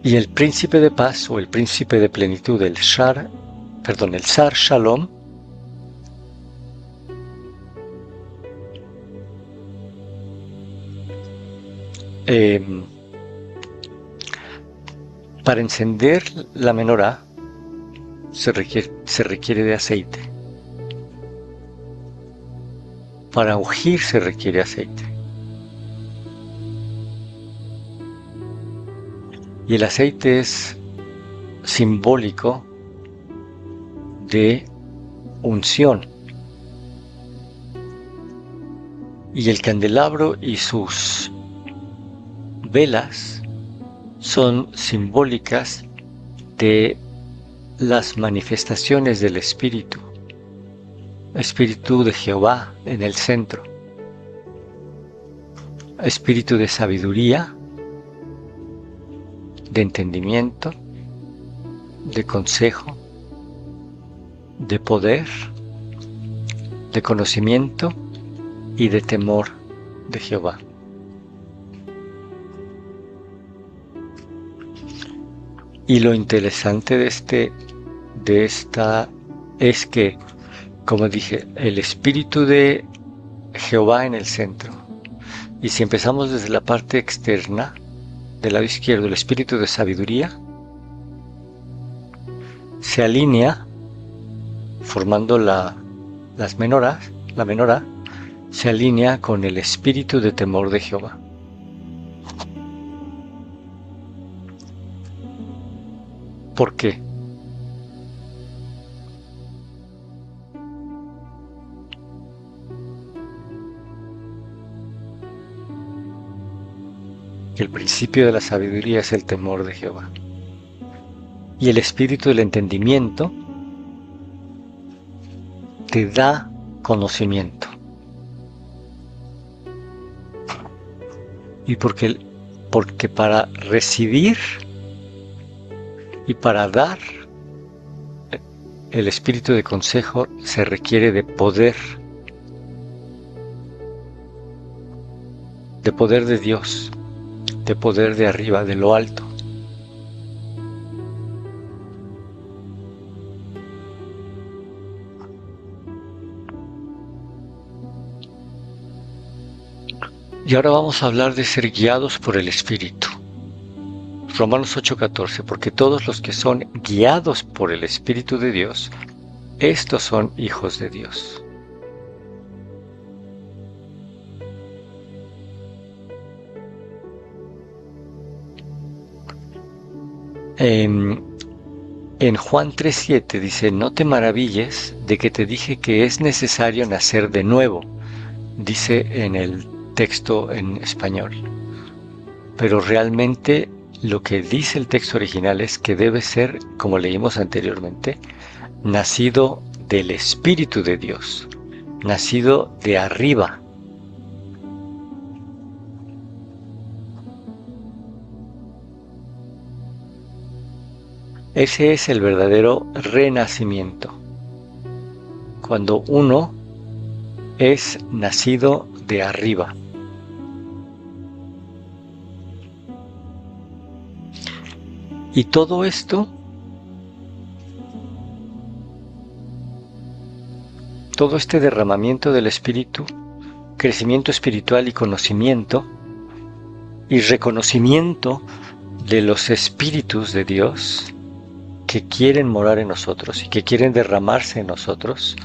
Y el príncipe de paz o el príncipe de plenitud, el Sar Shalom, para encender la menorá se requiere de aceite. Para ungir se requiere aceite. Y el aceite es simbólico de unción. Y el candelabro y sus velas son simbólicas de las manifestaciones del Espíritu de Jehová en el centro, Espíritu de sabiduría, de entendimiento, de consejo, de poder, de conocimiento y de temor de Jehová. Y lo interesante de esta es que, como dije, el Espíritu de Jehová en el centro. Y si empezamos desde la parte externa, del lado izquierdo, el Espíritu de sabiduría se alinea formando la menorá, se alinea con el Espíritu de temor de Jehová. ¿Por qué? El principio de la sabiduría es el temor de Jehová. Y el espíritu del entendimiento te da conocimiento. Y porque para recibir y para dar el espíritu de consejo se requiere de poder de Dios, de poder de arriba, de lo alto. Y ahora vamos a hablar de ser guiados por el Espíritu. Romanos 8:14, porque todos los que son guiados por el Espíritu de Dios, estos son hijos de Dios. En Juan 3:7 dice, no te maravilles de que te dije que es necesario nacer de nuevo, dice en el texto en español. Pero realmente lo que dice el texto original es que debe ser, como leímos anteriormente, nacido del Espíritu de Dios, nacido de arriba. Ese es el verdadero renacimiento, cuando uno es nacido de arriba. Y todo esto, todo este derramamiento del Espíritu, crecimiento espiritual y conocimiento, y reconocimiento de los espíritus de Dios que quieren morar en nosotros y que quieren derramarse en nosotros,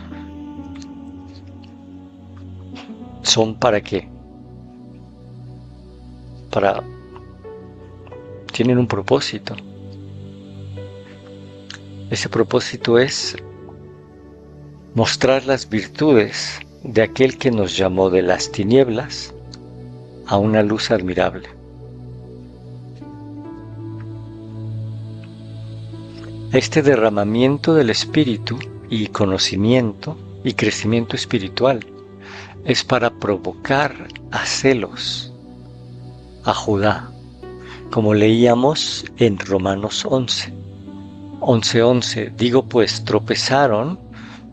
son ¿para qué? Tienen un propósito. Ese propósito es mostrar las virtudes de aquel que nos llamó de las tinieblas a una luz admirable. Este derramamiento del Espíritu y conocimiento y crecimiento espiritual es para provocar a celos a Judá, como leíamos en Romanos 11:11. Digo pues, tropezaron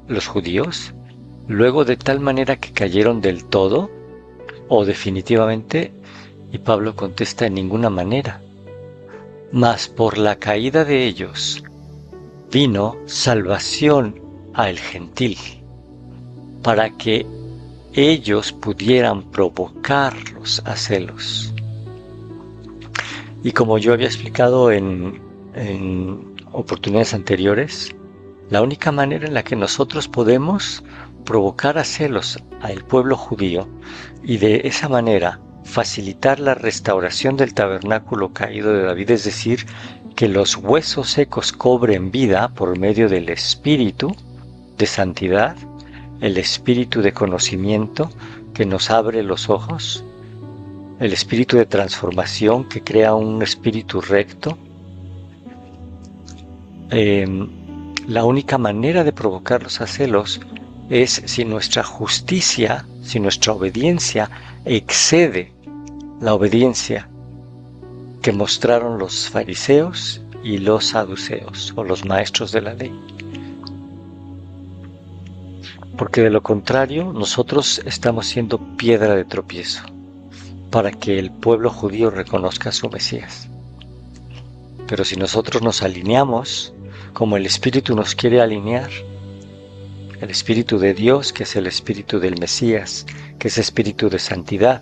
los judíos, luego de tal manera que cayeron del todo, o definitivamente, y Pablo contesta en ninguna manera, mas por la caída de ellos vino salvación al gentil, para que ellos pudieran provocarlos a celos. Y como yo había explicado en oportunidades anteriores, la única manera en la que nosotros podemos provocar a celos al pueblo judío y de esa manera facilitar la restauración del tabernáculo caído de David, es decir, que los huesos secos cobren vida por medio del espíritu de santidad, el espíritu de conocimiento que nos abre los ojos, el espíritu de transformación que crea un espíritu recto. La única manera de provocarlos a celos es si nuestra justicia, si nuestra obediencia excede la obediencia que mostraron los fariseos y los saduceos, o los maestros de la ley. Porque de lo contrario, nosotros estamos siendo piedra de tropiezo para que el pueblo judío reconozca a su Mesías. Pero si nosotros nos alineamos como el Espíritu nos quiere alinear, el Espíritu de Dios, que es el Espíritu del Mesías, que es Espíritu de santidad,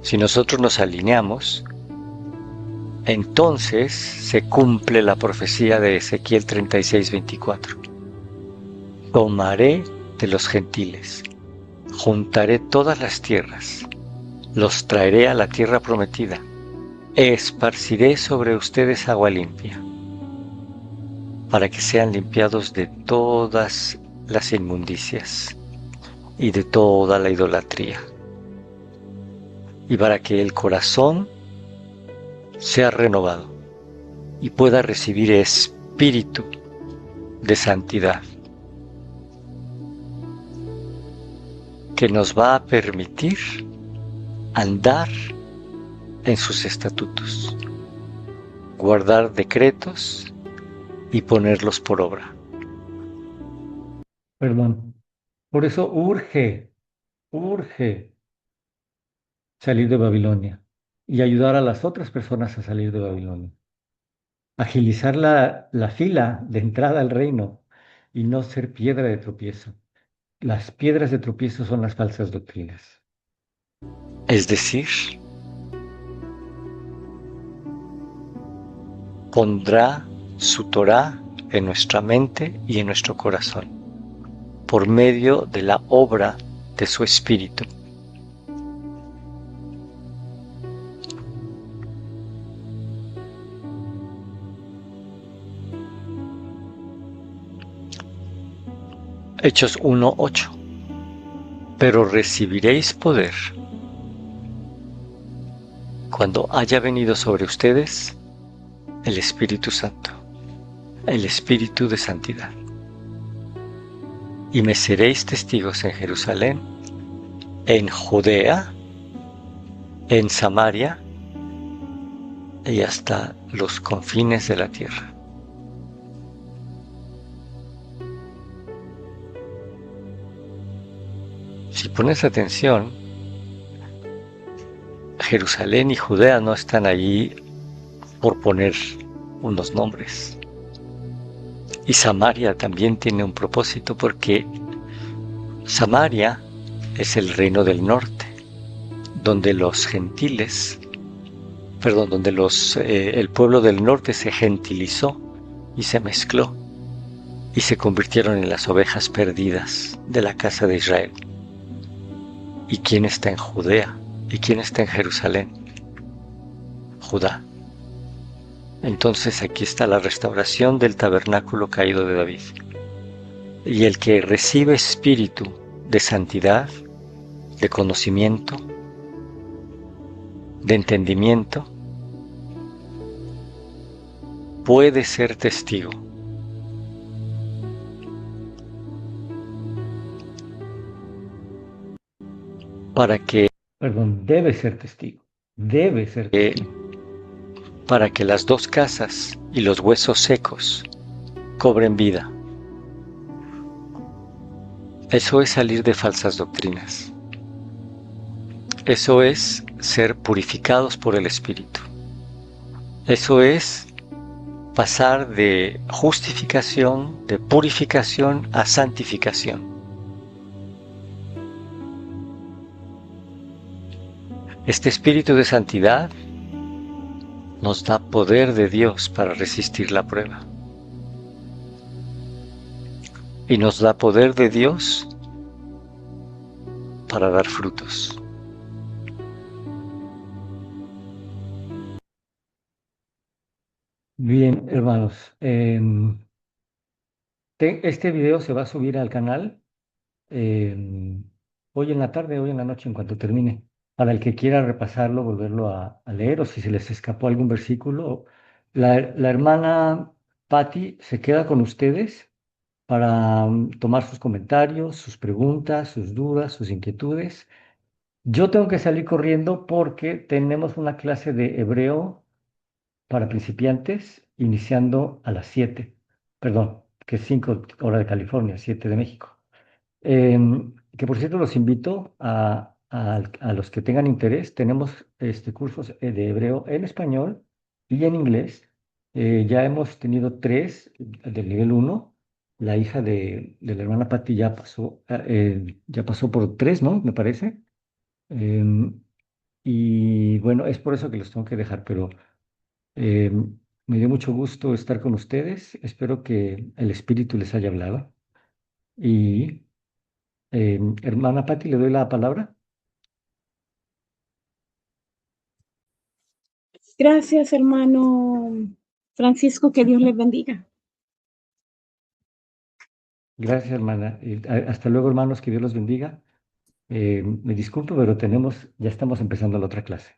si nosotros nos alineamos, entonces se cumple la profecía de Ezequiel 36:24. Tomaré de los gentiles, juntaré todas las tierras, los traeré a la tierra prometida, esparciré sobre ustedes agua limpia, para que sean limpiados de todas las inmundicias y de toda la idolatría, y para que el corazón sea renovado y pueda recibir espíritu de santidad, que nos va a permitir andar en sus estatutos, guardar decretos y ponerlos por obra. Perdón. Por eso urge salir de Babilonia y ayudar a las otras personas a salir de Babilonia. Agilizar la fila de entrada al reino y no ser piedra de tropiezo. Las piedras de tropiezo son las falsas doctrinas. Es decir, pondrá su Torá en nuestra mente y en nuestro corazón, por medio de la obra de su Espíritu. Hechos 1:8. Pero recibiréis poder cuando haya venido sobre ustedes el Espíritu Santo, el Espíritu de santidad. Y me seréis testigos en Jerusalén, en Judea, en Samaria y hasta los confines de la tierra. Si pones atención, Jerusalén y Judea no están allí por poner unos nombres. Y Samaria también tiene un propósito, porque Samaria es el reino del norte, donde los gentiles, donde el pueblo del norte se gentilizó y se mezcló y se convirtieron en las ovejas perdidas de la casa de Israel. ¿Y quién está en Judea? ¿Y quién está en Jerusalén? Judá. Entonces aquí está la restauración del tabernáculo caído de David. Y el que recibe espíritu de santidad, de conocimiento, de entendimiento, puede ser testigo. Debe ser testigo. Debe ser testigo. Para que las dos casas y los huesos secos cobren vida. Eso es salir de falsas doctrinas. Eso es ser purificados por el Espíritu. Eso es pasar de justificación, de purificación a santificación. Este espíritu de santidad nos da poder de Dios para resistir la prueba. Y nos da poder de Dios para dar frutos. Bien, hermanos, este video se va a subir al canal hoy en la tarde, hoy en la noche, en cuanto termine. Para el que quiera repasarlo, volverlo a leer, o si se les escapó algún versículo. La hermana Patti se queda con ustedes para tomar sus comentarios, sus preguntas, sus dudas, sus inquietudes. Yo tengo que salir corriendo porque tenemos una clase de hebreo para principiantes iniciando a las 7, perdón, que es 5 hora de California, 7 de México. Que por cierto los invito a los que tengan interés. Tenemos cursos de hebreo en español y en inglés. Ya hemos tenido 3 del nivel 1. La hija de la hermana Patti ya pasó por 3, ¿no? Me parece. Em, y bueno, es por eso que los tengo que dejar, pero me dio mucho gusto estar con ustedes. Espero que el Espíritu les haya hablado. Y hermana Patti, le doy la palabra. Gracias, hermano Francisco, que Dios les bendiga. Gracias, hermana. Hasta luego, hermanos, que Dios los bendiga. Me disculpo, pero ya estamos empezando la otra clase.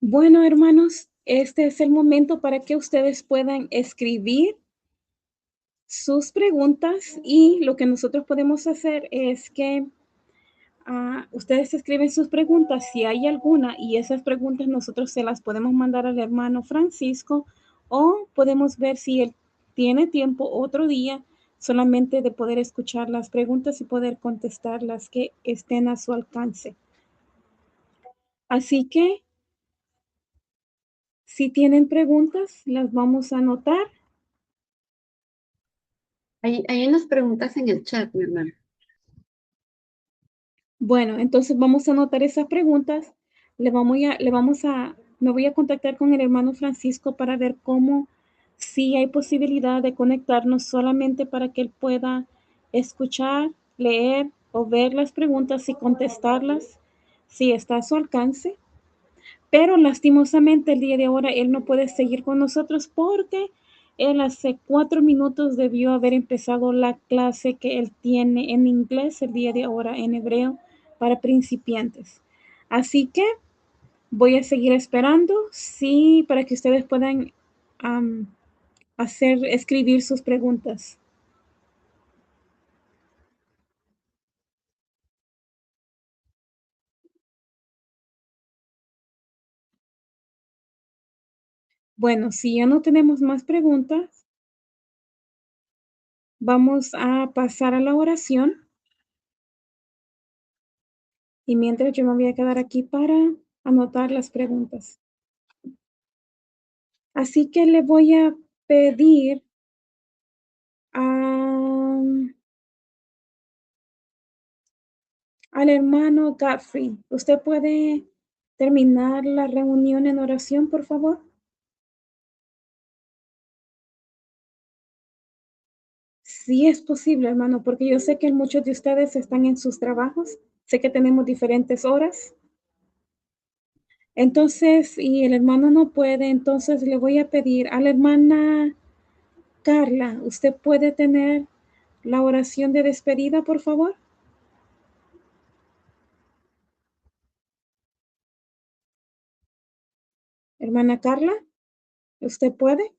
Bueno, hermanos, este es el momento para que ustedes puedan escribir sus preguntas, y lo que nosotros podemos hacer es que ustedes escriben sus preguntas si hay alguna, y esas preguntas nosotros se las podemos mandar al hermano Francisco, o podemos ver si él tiene tiempo otro día solamente de poder escuchar las preguntas y poder contestar las que estén a su alcance. Así que si tienen preguntas, las vamos a anotar. Hay unas preguntas en el chat, mi hermano. Bueno, entonces vamos a anotar esas preguntas. Me voy a contactar con el hermano Francisco para ver si hay posibilidad de conectarnos solamente para que él pueda escuchar, leer o ver las preguntas y contestarlas si está a su alcance. Pero lastimosamente el día de ahora él no puede seguir con nosotros porque él hace 4 minutos debió haber empezado la clase que él tiene en inglés el día de ahora en hebreo para principiantes. Así que Voy a seguir esperando, sí, para que ustedes puedan escribir sus preguntas. Bueno, si ya no tenemos más preguntas, vamos a pasar a la oración. Y mientras yo me voy a quedar aquí para anotar las preguntas. Así que le voy a pedir al hermano Godfrey. ¿Usted puede terminar la reunión en oración, por favor? Sí es posible, hermano, porque yo sé que muchos de ustedes están en sus trabajos. Sé que tenemos diferentes horas. Entonces, y el hermano no puede, entonces le voy a pedir a la hermana Carla, ¿usted puede tener la oración de despedida, por favor? Hermana Carla, ¿usted puede?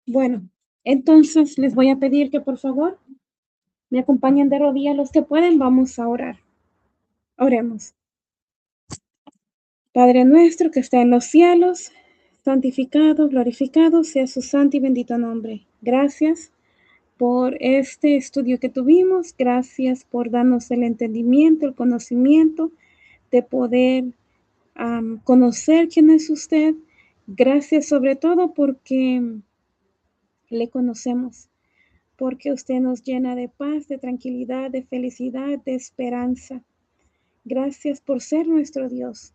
Bueno, entonces les voy a pedir que por favor me acompañen de rodillas los que pueden. Vamos a orar. Oremos. Padre nuestro que está en los cielos, santificado, glorificado sea su santo y bendito nombre. Gracias por este estudio que tuvimos. Gracias por darnos el entendimiento, el conocimiento de poder conocer quién es usted. Gracias sobre todo porque le conocemos, porque usted nos llena de paz, de tranquilidad, de felicidad, de esperanza. Gracias por ser nuestro Dios.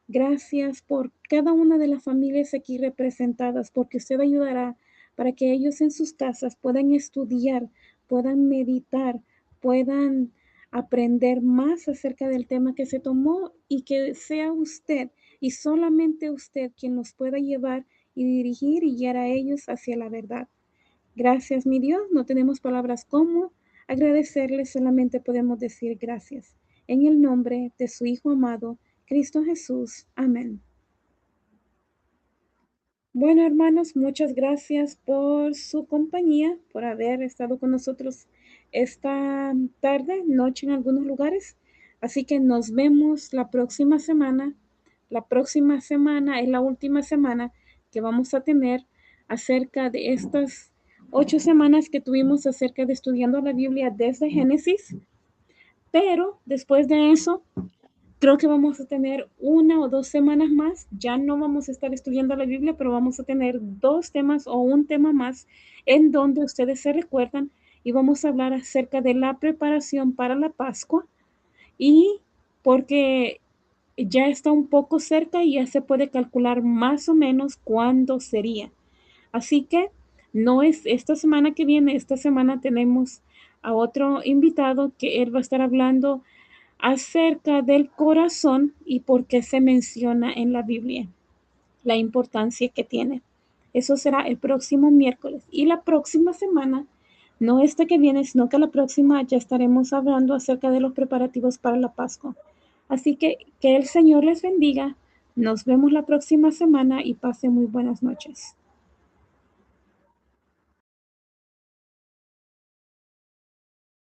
Gracias por cada una de las familias aquí representadas, porque usted ayudará para que ellos en sus casas puedan estudiar, puedan meditar, puedan aprender más acerca del tema que se tomó y que sea usted y solamente usted quien nos pueda llevar y dirigir y guiar a ellos hacia la verdad. Gracias, mi Dios. No tenemos palabras como agradecerle, solamente podemos decir gracias. En el nombre de su Hijo amado, Cristo Jesús. Amén. Bueno, hermanos, muchas gracias por su compañía, por haber estado con nosotros esta tarde, noche en algunos lugares. Así que nos vemos la próxima semana. La próxima semana es la última semana que vamos a tener acerca de estas 8 semanas que tuvimos acerca de estudiando la Biblia desde Génesis. Pero después de eso, creo que vamos a tener 1 o 2 semanas más. Ya no vamos a estar estudiando la Biblia, pero vamos a tener 2 temas o un tema más en donde ustedes se recuerdan y vamos a hablar acerca de la preparación para la Pascua y porque ya está un poco cerca y ya se puede calcular más o menos cuándo sería. Así que no es esta semana que viene, esta semana tenemos a otro invitado que él va a estar hablando acerca del corazón y por qué se menciona en la Biblia, la importancia que tiene. Eso será el próximo miércoles. Y la próxima semana, no esta que viene, sino que la próxima ya estaremos hablando acerca de los preparativos para la Pascua. Así que el Señor les bendiga. Nos vemos la próxima semana y pasen muy buenas noches.